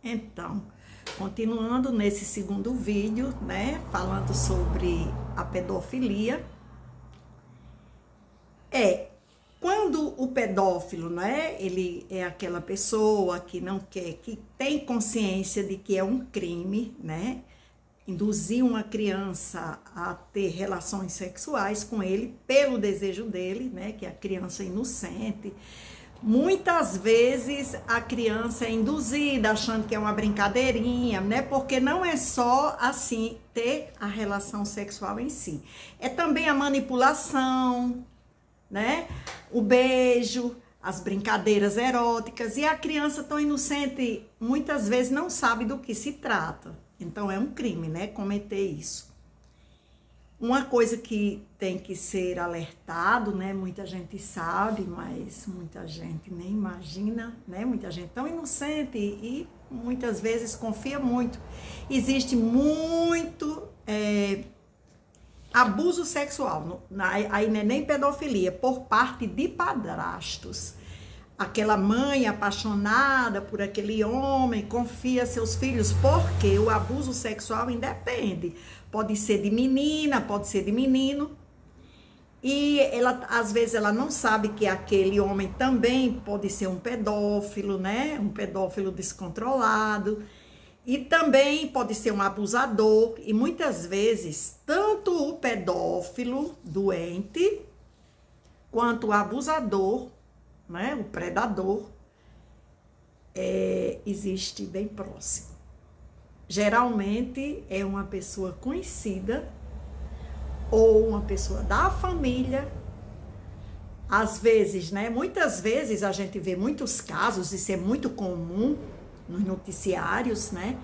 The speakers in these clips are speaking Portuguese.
Então, continuando nesse segundo vídeo, né, falando sobre a pedofilia, quando o pedófilo, né, ele é aquela pessoa que não quer, que tem consciência de que é um crime, né, induzir uma criança a ter relações sexuais com ele pelo desejo dele, né, que é a criança inocente. Muitas vezes a criança é induzida achando que é uma brincadeirinha, né? Porque não é só assim ter a relação sexual em si. É também a manipulação, né? O beijo, as brincadeiras eróticas, e a criança tão inocente muitas vezes não sabe do que se trata. Então é um crime, né? Cometer isso. Uma coisa que tem que ser alertado, né? Muita gente sabe, mas muita gente nem imagina, né? Muita gente tão inocente e muitas vezes confia muito. Existe muito abuso sexual, aí não é nem pedofilia, por parte de padrastos. Aquela mãe apaixonada por aquele homem, confia seus filhos, porque o abuso sexual independe. Pode ser de menina, pode ser de menino. E ela, às vezes, ela não sabe que aquele homem também pode ser um pedófilo, né? Um pedófilo descontrolado. E também pode ser um abusador. E muitas vezes, tanto o pedófilo doente, quanto o abusador, né, o predador, existe bem próximo. Geralmente é uma pessoa conhecida ou uma pessoa da família. Às vezes, né, muitas vezes a gente vê muitos casos, isso é muito comum nos noticiários, né,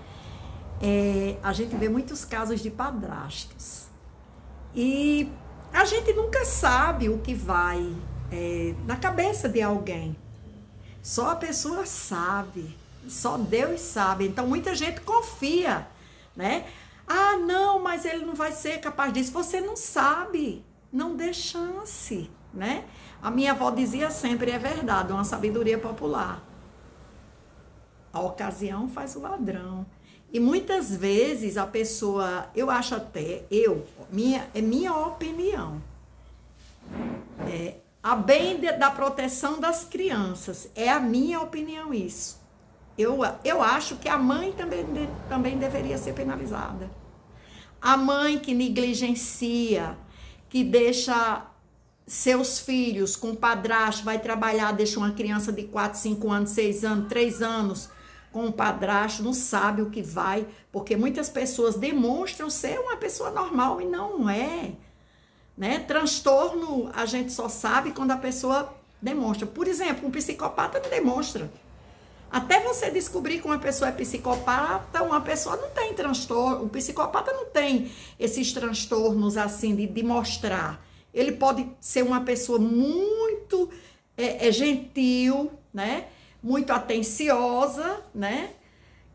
a gente vê muitos casos de padrastos. E a gente nunca sabe o que vai na cabeça de alguém. Só a pessoa sabe, só Deus sabe. Então muita gente confia, né? Ah, não, mas ele não vai ser capaz disso. Você não sabe, não dê chance, né? A minha avó dizia sempre, é verdade, uma sabedoria popular. A ocasião faz o ladrão. E muitas vezes a pessoa, eu acho até, é minha opinião, a bem da proteção das crianças, é a minha opinião isso. Eu acho que a mãe também deveria ser penalizada. A mãe que negligencia, que deixa seus filhos com padrasto, vai trabalhar, deixa uma criança de 4, 5 anos, 6 anos, 3 anos com um padrasto, não sabe o que vai, porque muitas pessoas demonstram ser uma pessoa normal e não é. Né? Transtorno a gente só sabe quando a pessoa demonstra. Por exemplo, um psicopata não demonstra. Até você descobrir que uma pessoa é psicopata, uma pessoa não tem transtorno. O psicopata não tem esses transtornos assim de mostrar. Ele pode ser uma pessoa muito gentil, né? Muito atenciosa, né?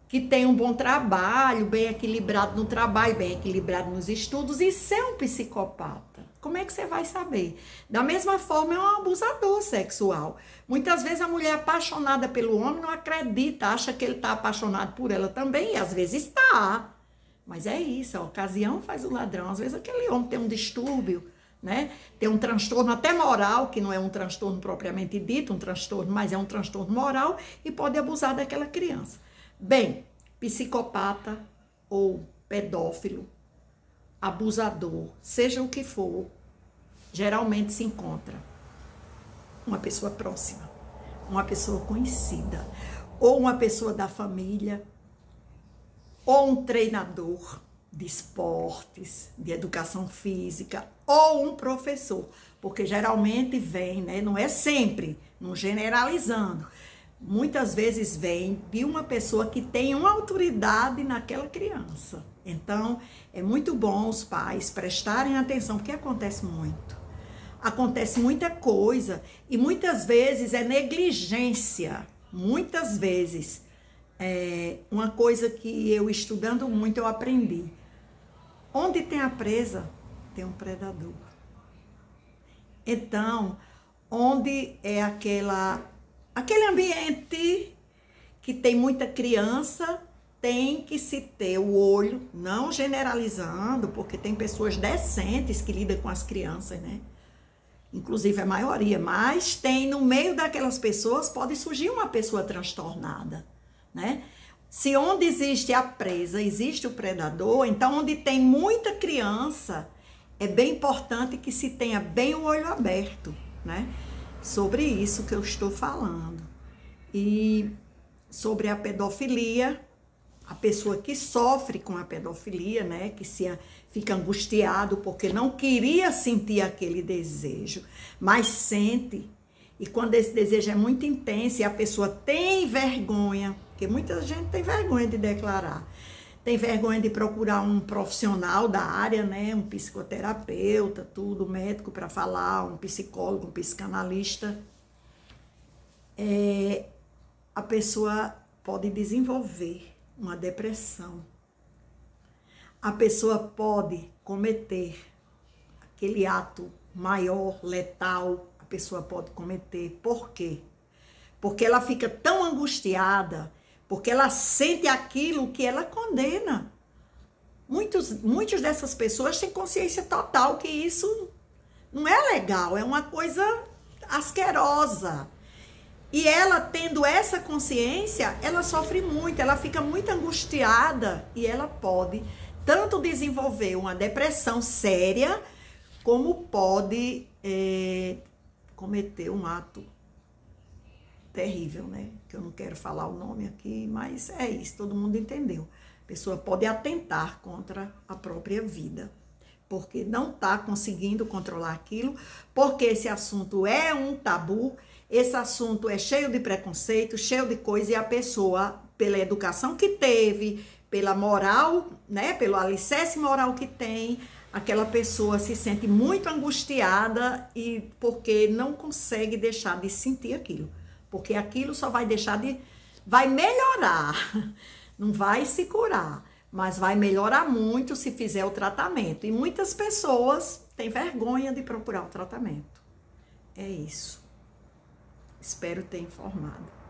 Que tem um bom trabalho, bem equilibrado no trabalho, bem equilibrado nos estudos, e ser um psicopata. Como é que você vai saber? Da mesma forma, é um abusador sexual. Muitas vezes a mulher apaixonada pelo homem não acredita, acha que ele está apaixonado por ela também, e às vezes está. Mas é isso, a ocasião faz o ladrão. Às vezes aquele homem tem um distúrbio, né? Tem um transtorno até moral, que não é um transtorno propriamente dito, um transtorno, mas é um transtorno moral, e pode abusar daquela criança. Bem, psicopata ou pedófilo, abusador, seja o que for, geralmente se encontra uma pessoa próxima, uma pessoa conhecida, ou uma pessoa da família, ou um treinador de esportes, de educação física, ou um professor, porque geralmente vem, né? Não é sempre, não generalizando, muitas vezes vem de uma pessoa que tem uma autoridade naquela criança. Então, é muito bom os pais prestarem atenção, porque acontece muito. Acontece muita coisa e muitas vezes é negligência. Muitas vezes. Uma coisa que eu estudando muito, eu aprendi. Onde tem a presa, tem um predador. Então, onde é aquele ambiente que tem muita criança, tem que se ter o olho, não generalizando, porque tem pessoas decentes que lidam com as crianças, né? Inclusive a maioria, mas tem no meio daquelas pessoas, pode surgir uma pessoa transtornada, né? Se onde existe a presa, existe o predador, então onde tem muita criança, é bem importante que se tenha bem o olho aberto, né? Sobre isso que eu estou falando. E sobre a pedofilia, a pessoa que sofre com a pedofilia, né, que fica angustiado porque não queria sentir aquele desejo, mas sente, e quando esse desejo é muito intenso e a pessoa tem vergonha, porque muita gente tem vergonha de declarar, tem vergonha de procurar um profissional da área, né, um psicoterapeuta, tudo, médico para falar, um psicólogo, um psicanalista, a pessoa pode desenvolver uma depressão. A pessoa pode cometer aquele ato maior, letal, a pessoa pode cometer. Por quê? Porque ela fica tão angustiada, porque ela sente aquilo que ela condena. Muitas dessas pessoas têm consciência total que isso não é legal, é uma coisa asquerosa. E ela, tendo essa consciência, ela sofre muito, ela fica muito angustiada e ela pode tanto desenvolver uma depressão séria, como pode cometer um ato terrível, né? Que eu não quero falar o nome aqui, mas é isso, todo mundo entendeu. A pessoa pode atentar contra a própria vida, porque não está conseguindo controlar aquilo, porque esse assunto é um tabu. Esse assunto é cheio de preconceito, cheio de coisa, e a pessoa, pela educação que teve, pela moral, né, pelo alicerce moral que tem, aquela pessoa se sente muito angustiada e porque não consegue deixar de sentir aquilo. Porque aquilo só vai vai melhorar, não vai se curar, mas vai melhorar muito se fizer o tratamento. E muitas pessoas têm vergonha de procurar o tratamento. É isso. Espero ter informado.